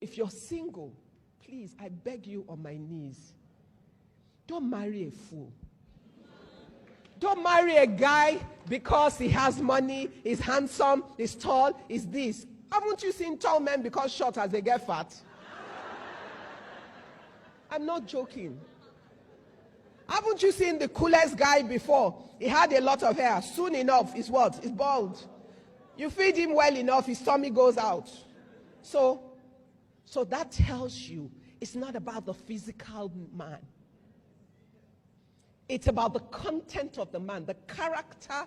if you're single, please, I beg you on my knees, don't marry a fool. Don't marry a guy because he has money, he's handsome, he's tall, he's this. Haven't you seen tall men become short as they get fat? I'm not joking. Haven't you seen the coolest guy before? He had a lot of hair. Soon enough, he's what? He's bald. You feed him well enough, his tummy goes out. So that tells you it's not about the physical man. It's about the content of the man, the character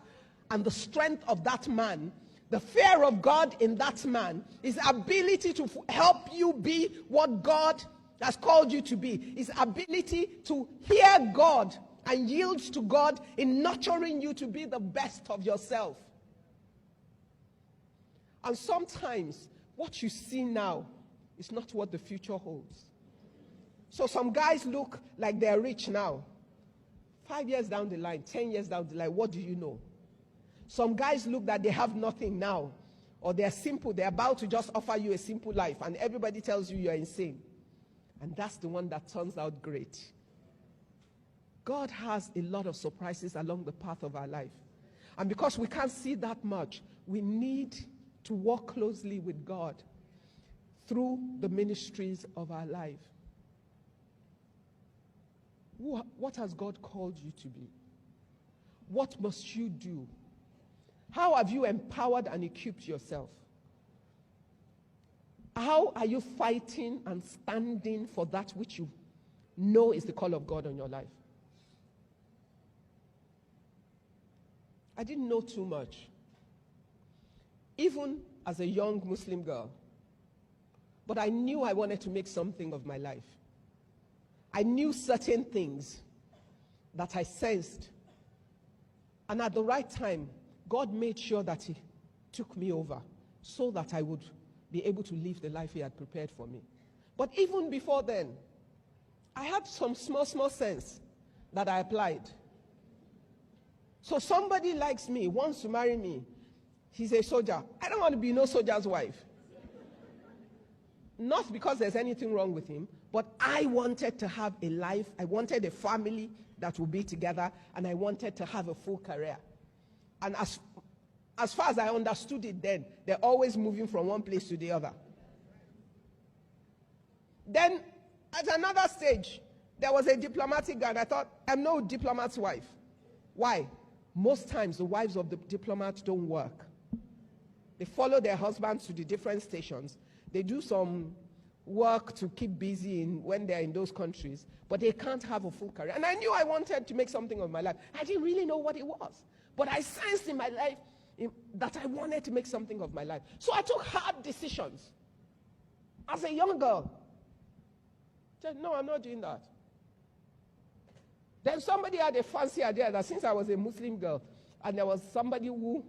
and the strength of that man, the fear of God in that man, his ability to help you be what God has called you to be, his ability to hear God and yield to God in nurturing you to be the best of yourself. And sometimes what you see now is not what the future holds. So some guys look like they're rich now. 5 years down the line, 10 years down the line, what do you know? Some guys look that they have nothing now, or they're simple, they're about to just offer you a simple life, and everybody tells you you're insane. And that's the one that turns out great. God has a lot of surprises along the path of our life. And because we can't see that much, we need to walk closely with God through the ministries of our life. What has God called you to be? What must you do? How have you empowered and equipped yourself? How are you fighting and standing for that which you know is the call of God on your life? I didn't know too much, even as a young Muslim girl. But I knew I wanted to make something of my life. I knew certain things that I sensed. And at the right time, God made sure that He took me over so that I would be able to live the life He had prepared for me. But even before then, I had some small sense that I applied. So somebody likes me, wants to marry me. He's a soldier. I don't want to be no soldier's wife. Not because there's anything wrong with him, but I wanted to have a life. I wanted a family that would be together, and I wanted to have a full career. And as far as I understood it then, they're always moving from one place to the other. Then, at another stage, there was a diplomatic guy, and I thought, I'm no diplomat's wife. Why? Most times, the wives of the diplomats don't work. They follow their husbands to the different stations. They do some work to keep busy when they're in those countries, but they can't have a full career. And I knew I wanted to make something of my life. I didn't really know what it was, but I sensed in my life that I wanted to make something of my life. So I took hard decisions. As a young girl, I said, no, I'm not doing that. Then somebody had a fancy idea that since I was a Muslim girl, and there was somebody who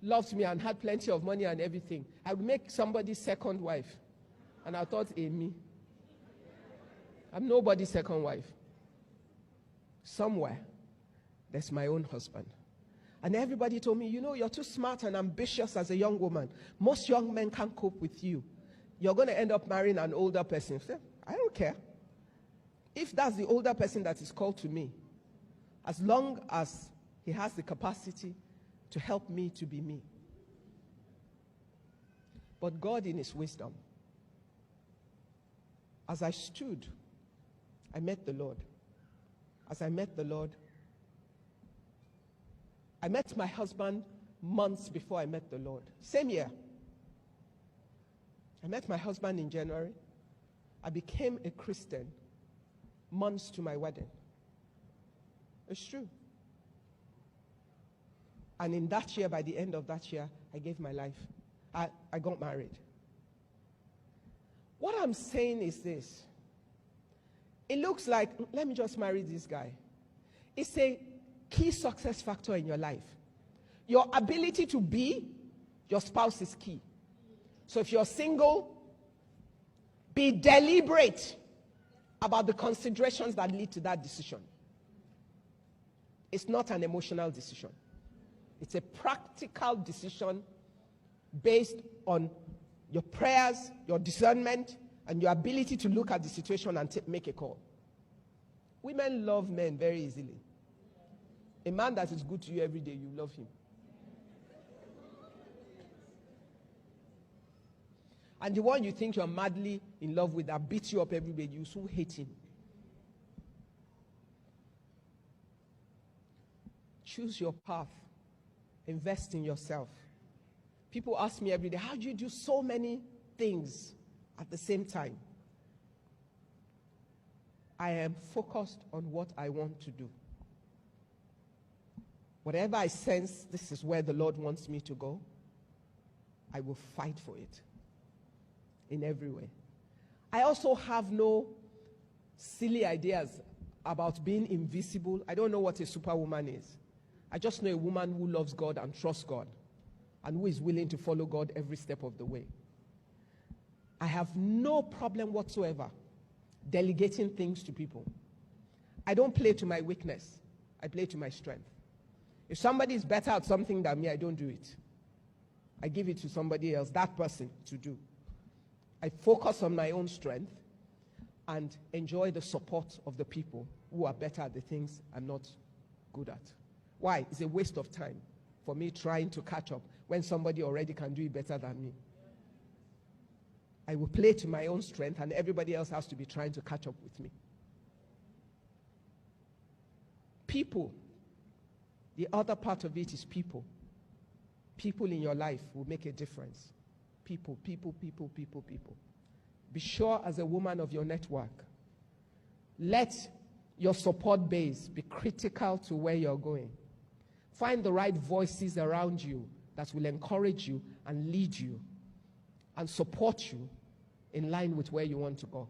loved me and had plenty of money and everything, I would make somebody's second wife. And I thought, me. I'm nobody's second wife. Somewhere, there's my own husband. And everybody told me, you know, you're too smart and ambitious as a young woman. Most young men can't cope with you. You're going to end up marrying an older person. I said, I don't care. If that's the older person that is called to me, as long as he has the capacity to help me to be me. But God in His wisdom, as I stood, I met the Lord. As I met the Lord, I met my husband months before I met the Lord. Same year. I met my husband in January. I became a Christian months to my wedding. It's true. And in that year, by the end of that year, I gave my life. I got married. What I'm saying is this. It looks like, let me just marry this guy. It's a key success factor in your life. Your ability to be your spouse is key. So if you're single, be deliberate about the considerations that lead to that decision. It's not an emotional decision. It's a practical decision based on your prayers, your discernment, and your ability to look at the situation and make a call. Women love men very easily. A man that is good to you every day, you love him. And the one you think you're madly in love with that beats you up every day, you so hate him. Choose your path. Invest in yourself. People ask me every day, how do you do so many things at the same time? I am focused on what I want to do. Whatever I sense, this is where the Lord wants me to go, I will fight for it in every way. I also have no silly ideas about being invisible. I don't know what a superwoman is. I just know a woman who loves God and trusts God and who is willing to follow God every step of the way. I have no problem whatsoever delegating things to people. I don't play to my weakness. I play to my strength. If somebody is better at something than me, I don't do it. I give it to somebody else, that person, to do. I focus on my own strength and enjoy the support of the people who are better at the things I'm not good at. Why? It's a waste of time for me trying to catch up when somebody already can do it better than me. I will play to my own strength, and everybody else has to be trying to catch up with me. People. The other part of it is people. People in your life will make a difference. People, people, people, people, people. Be sure as a woman of your network, let your support base be critical to where you're going. Find the right voices around you that will encourage you and lead you and support you in line with where you want to go.